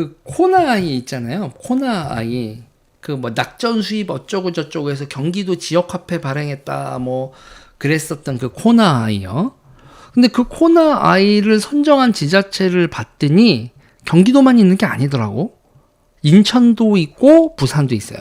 그 코나아이 있잖아요. 코나아이. 그 뭐 낙전 수입 어쩌고 저쩌고 해서 경기도 지역 화폐 발행했다 뭐 그랬었던 그 코나아이요. 근데 그 코나아이를 선정한 지자체를 봤더니 경기도만 있는 게 아니더라고. 인천도 있고 부산도 있어요.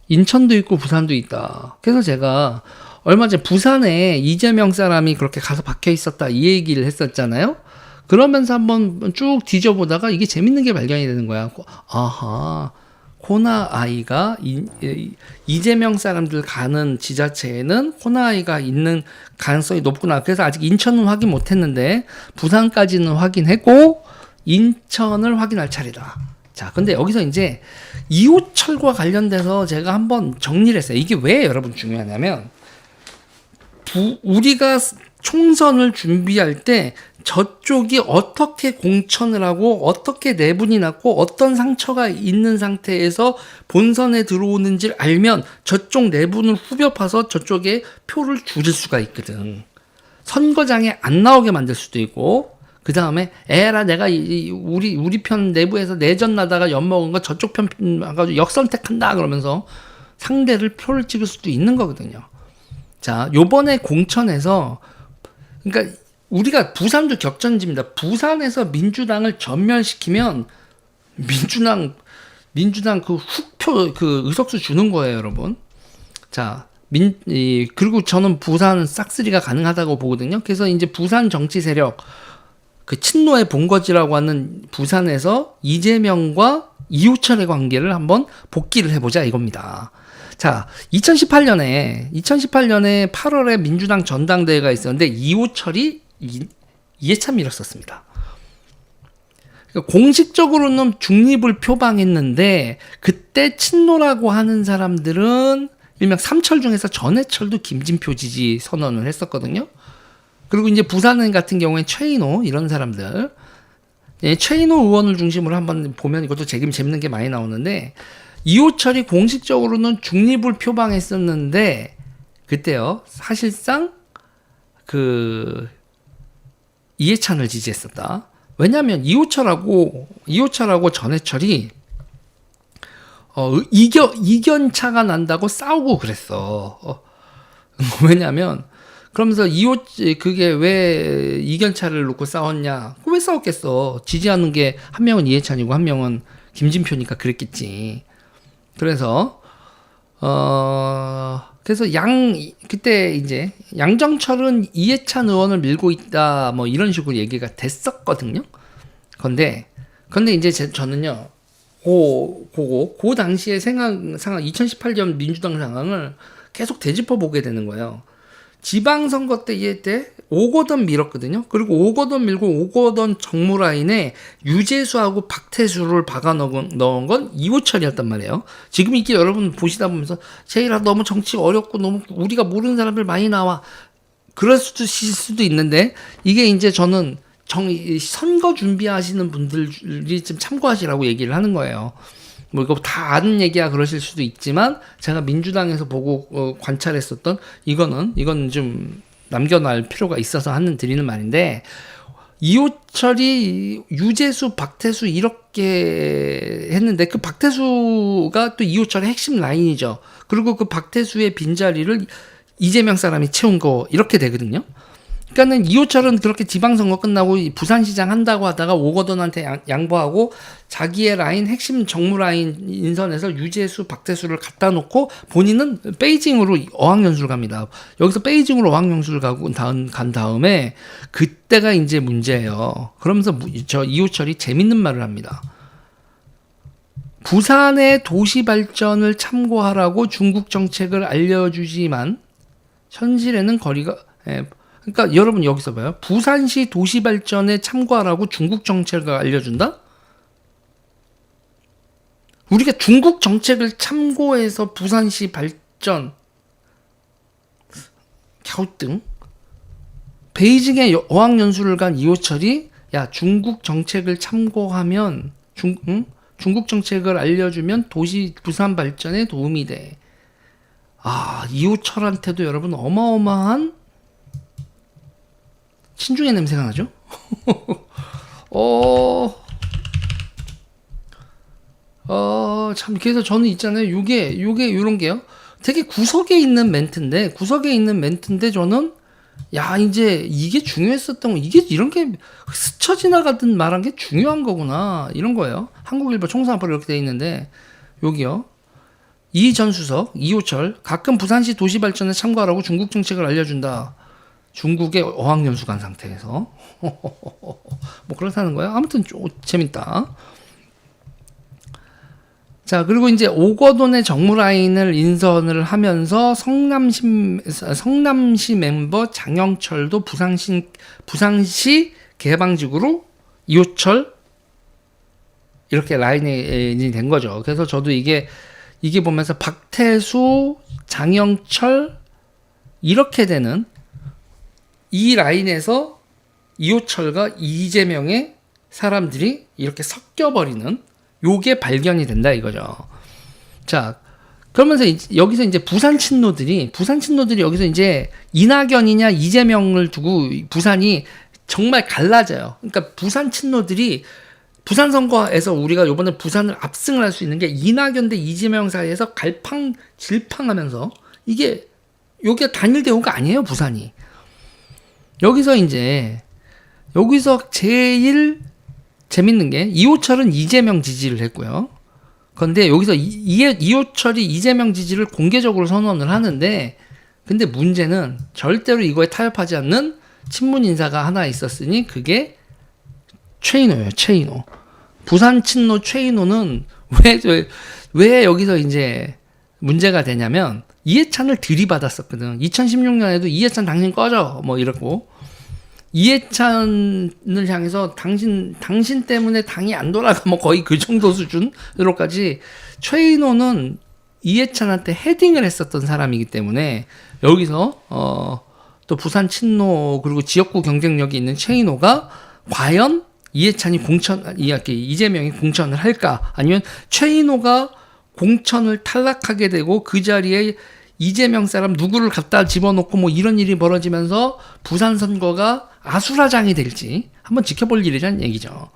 인천도 있고 부산도 있다. 그래서 제가 얼마 전에 부산에 이재명 사람이 그렇게 가서 박혀 있었다 이 얘기를 했었잖아요. 그러면서 한번 쭉 뒤져보다가 이게 재밌는 게 발견이 되는 거야. 아하, 코나아이가 이재명 사람들 가는 지자체에는 코나아이가 있는 가능성이 높구나. 그래서 아직 인천은 확인 못했는데 부산까지는 확인했고 인천을 확인할 차례다. 자, 근데 여기서 이제 이호철과 관련돼서 제가 한번 정리를 했어요. 이게 왜 여러분 중요하냐면 우리가 총선을 준비할 때 저쪽이 어떻게 공천을 하고 어떻게 내분이 났고 어떤 상처가 있는 상태에서 본선에 들어오는지를 알면 저쪽 내분을 후벼 파서 저쪽에 표를 줄일 수가 있거든. 선거장에 안 나오게 만들 수도 있고 그 다음에 에라 내가 우리 편 내부에서 내전 나다가 엿먹은 거 저쪽 편 가지고 역선택한다 그러면서 상대를 표를 찍을 수도 있는 거거든요. 자, 요번에 공천에서 그러니까 우리가 부산도 격전지입니다. 부산에서 민주당을 전멸시키면 민주당 그 흑표 그 의석수 주는 거예요, 여러분. 자, 그리고 저는 부산 싹쓸이가 가능하다고 보거든요. 그래서 이제 부산 정치 세력 그 친노의 본거지라고 하는 부산에서 이재명과 이호철의 관계를 한번 복기를 해보자 이겁니다. 자, 2018년에 8월에 민주당 전당대회가 있었는데 이호철이 이해찬 밀었었습니다. 그러니까 공식적으로는 중립을 표방했는데 그때 친노라고 하는 사람들은 일명 삼철 중에서 전해철도 김진표 지지 선언을 했었거든요. 그리고 이제 부산 같은 경우에 최인호 이런 사람들, 최인호 의원을 중심으로 한번 보면 이것도 재밌는 게 많이 나오는데 이호철이 공식적으로는 중립을 표방했었는데 그때요 사실상 그 이해찬을 지지했었다. 왜냐하면 이호철하고 전해철이 이견차가 난다고 싸우고 그랬어. 왜냐하면 그러면서 그게 왜 이견차를 놓고 싸웠냐? 왜 싸웠겠어? 지지하는 게 한 명은 이해찬이고 한 명은 김진표니까 그랬겠지. 그래서 그때 이제 양정철은 이해찬 의원을 밀고 있다 뭐 이런 식으로 얘기가 됐었거든요. 근데 이제 저는요 그 당시의 상황 2018년 민주당 상황을 계속 되짚어 보게 되는 거예요. 지방선거 때 오거돈 밀었거든요. 그리고 오거돈 밀고 오거돈 정무라인에 유재수하고 박태수를 박아 넣은 건 이호철이었단 말이에요. 지금 이게 여러분 보시다 보면서 제이라 너무 정치 어렵고 너무 우리가 모르는 사람들 많이 나와 그럴 수도 있는데 이게 이제 저는 선거 준비하시는 분들이 좀 참고하시라고 얘기를 하는 거예요. 뭐 이거 다 아는 얘기야 그러실 수도 있지만 제가 민주당에서 보고 관찰했었던 이거는 좀 남겨놓을 필요가 있어서 드리는 말인데 이호철이 유재수, 박태수 이렇게 했는데 그 박태수가 또 이호철의 핵심 라인이죠. 그리고 그 박태수의 빈자리를 이재명 사람이 채운 거 이렇게 되거든요. 그러니까는 이호철은 그렇게 지방선거 끝나고 부산시장 한다고 하다가 오거돈한테 양보하고 자기의 라인 핵심 정무 라인 인선에서 유재수, 박태수를 갖다 놓고 본인은 베이징으로 어학연수를 갑니다. 여기서 베이징으로 어학연수를 간 다음에 그때가 이제 문제예요. 그러면서 저 이호철이 재밌는 말을 합니다. 부산의 도시 발전을 참고하라고 중국 정책을 알려주지만 현실에는 거리가 그러니까 여러분 여기서 봐요. 부산시 도시 발전에 참고하라고 중국 정책을 알려준다? 우리가 중국 정책을 참고해서 부산시 발전 갸우뚱 베이징에 어학연수를 간 이호철이 야 중국 정책을 참고하면 중국 정책을 알려주면 도시 부산 발전에 도움이 돼. 아 이호철한테도 여러분 어마어마한 친중의 냄새가 나죠? 참, 그래서 저는 있잖아요. 요게 요런 게요. 되게 구석에 있는 멘트인데 저는, 야, 이제 이게 중요했었던 거, 이게 이런 게 스쳐 지나가든 말한 게 중요한 거구나. 이런 거예요. 한국일보 총선앞으로 이렇게 돼 있는데, 여기요. 이 전 수석, 이호철, 가끔 부산시 도시발전에 참가하라고 중국 정책을 알려준다. 중국의 어학연수 간 상태에서. 뭐 그렇다는 거예요. 아무튼 재밌다. 자, 그리고 이제 오거돈의 정무라인을 인선을 하면서 성남시 멤버 장영철도 부산시 개방직으로 이호철 이렇게 라인이 된 거죠. 그래서 저도 이게 보면서 박태수, 장영철 이렇게 되는 이 라인에서 이호철과 이재명의 사람들이 이렇게 섞여버리는 요게 발견이 된다 이거죠. 자, 그러면서 여기서 이제 부산 친노들이 여기서 이제 이낙연이냐 이재명을 두고 부산이 정말 갈라져요. 그러니까 부산 친노들이 부산 선거에서 우리가 이번에 부산을 압승을 할 수 있는 게 이낙연 대 이재명 사이에서 질팡하면서 요게 단일 대우가 아니에요, 부산이. 여기서 제일 재밌는 게 이호철은 이재명 지지를 했고요. 그런데 여기서 이호철이 이재명 지지를 공개적으로 선언을 하는데, 근데 문제는 절대로 이거에 타협하지 않는 친문 인사가 하나 있었으니 그게 최인호예요. 최인호. 부산 친노 최인호는 왜 여기서 이제 문제가 되냐면 이해찬을 들이받았었거든. 2016년에도 이해찬 당신 꺼져 뭐 이러고, 이해찬을 향해서 당신 때문에 당이 안 돌아가 뭐 거의 그 정도 수준으로까지 최인호는 이해찬한테 헤딩을 했었던 사람이기 때문에 여기서 또 부산 친노 그리고 지역구 경쟁력이 있는 최인호가 과연 이재명이 공천을 할까, 아니면 최인호가 공천을 탈락하게 되고 그 자리에 이재명 사람 누구를 갖다 집어넣고 뭐 이런 일이 벌어지면서 부산 선거가 아수라장이 될지 한번 지켜볼 일이란 얘기죠.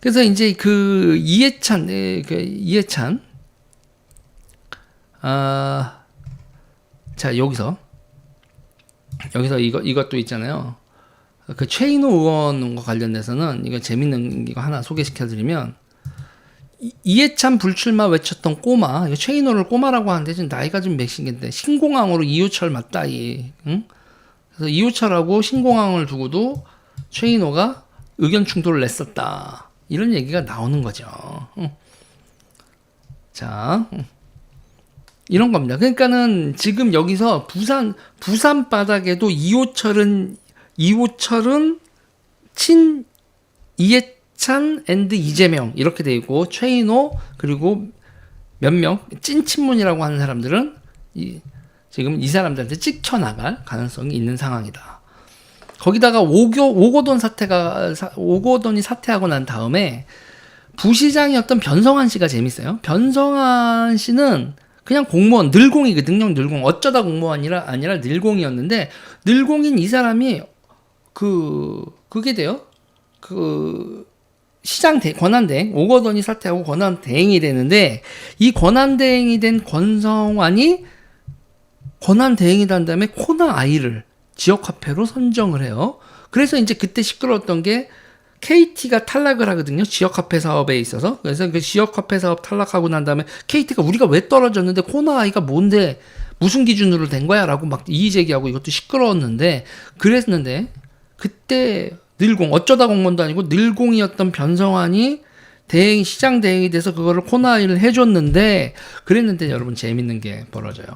그래서 이제 그 이해찬 자, 여기서 이것도 있잖아요. 그 최인호 의원과 관련돼서는 이거 재밌는 거 하나 소개시켜드리면, 이해찬 불출마 외쳤던 꼬마, 이거 최인호를 꼬마라고 하는데 지금 나이가 좀 몇인데 신공항으로 이호철 맞다이. 응? 그래서 이호철하고 신공항을 두고도 최인호가 의견 충돌을 냈었다. 이런 얘기가 나오는 거죠. 응. 자, 이런 겁니다. 그러니까는 지금 여기서 부산 바닥에도 이호철은 친 이해찬 앤드 이재명 이렇게 돼 있고, 최인호 그리고 몇 명 찐친문이라고 하는 사람들은 지금 이 사람들한테 찍혀나갈 가능성이 있는 상황이다. 거기다가 오거돈이 사퇴하고 난 다음에 부시장이었던 변성환 씨가 재밌어요. 변성환 씨는 그냥 공무원, 능력 늘공, 어쩌다 공무원이 아니라 늘공이었는데, 늘공인 이 사람이 그게 돼요. 시장 권한대행, 오거돈이 사퇴하고 권한대행이 되는데, 이 권한대행이 된 권성환이 권한대행이 된 다음에 코나 아이를 지역화폐로 선정을 해요. 그래서 이제 그때 시끄러웠던 게 KT가 탈락을 하거든요. 지역화폐 사업에 있어서. 그래서 그 지역화폐 사업 탈락하고 난 다음에 KT가 우리가 왜 떨어졌는데 코나 아이가 뭔데 무슨 기준으로 된 거야? 라고 막 이의제기하고 이것도 시끄러웠는데, 그랬는데 그때 어쩌다 공무원도 아니고 늘공이었던 변성환이 시장 대행이 돼서 그거를 코나이를 해줬는데, 그랬는데 여러분 재밌는 게 벌어져요.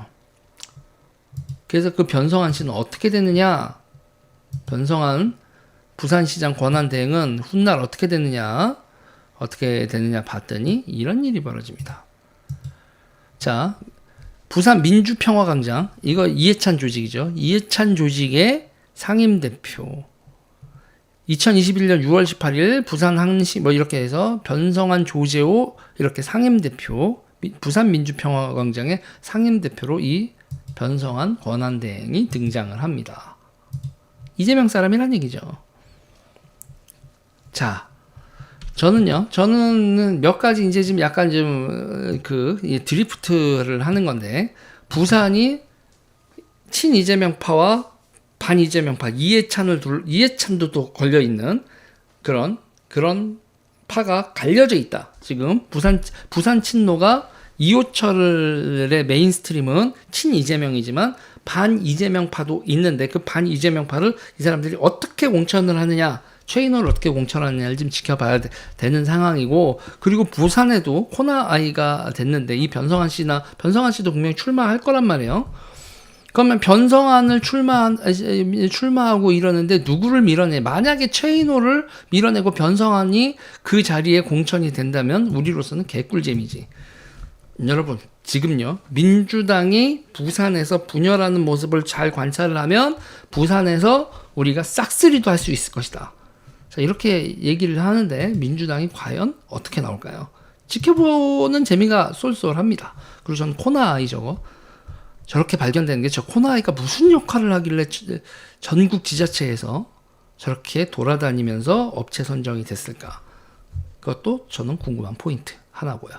그래서 그 변성환 씨는 어떻게 되느냐? 변성환 부산시장 권한대행은 훗날 어떻게 되느냐 봤더니 이런 일이 벌어집니다. 자, 부산 민주평화광장, 이거 이해찬 조직이죠. 이해찬 조직의 상임대표. 2021년 6월 18일 부산 항시 뭐 이렇게 해서 변성환 조재호 이렇게 상임대표, 부산 민주평화광장의 상임대표로 이 변성환 권한대행이 등장을 합니다. 이재명 사람이란 얘기죠. 자, 저는 몇 가지 이제 지금 약간 좀 드리프트를 하는 건데, 부산이 친 이재명파와 반 이재명파 이해찬도 또 걸려 있는 그런 파가 갈려져 있다. 지금 부산 친노가 이호철의 메인스트림은 친 이재명이지만 반 이재명파도 있는데, 그 반 이재명파를 이 사람들이 어떻게 공천을 하느냐, 최인호를 어떻게 공천하느냐를 좀 지켜봐야 되는 상황이고, 그리고 부산에도 코나 아이가 됐는데, 이 변성환 씨도 분명히 출마할 거란 말이에요. 그러면 변성환을 출마하고 이러는데 누구를 밀어내? 만약에 최인호를 밀어내고 변성환이 그 자리에 공천이 된다면 우리로서는 개꿀잼이지. 여러분, 지금요, 민주당이 부산에서 분열하는 모습을 잘 관찰을 하면 부산에서 우리가 싹쓸이도 할 수 있을 것이다. 자, 이렇게 얘기를 하는데 민주당이 과연 어떻게 나올까요? 지켜보는 재미가 쏠쏠합니다. 그리고 저는 코나아이 저렇게 발견되는 게, 저 코나아이가 무슨 역할을 하길래 전국 지자체에서 저렇게 돌아다니면서 업체 선정이 됐을까? 그것도 저는 궁금한 포인트 하나고요.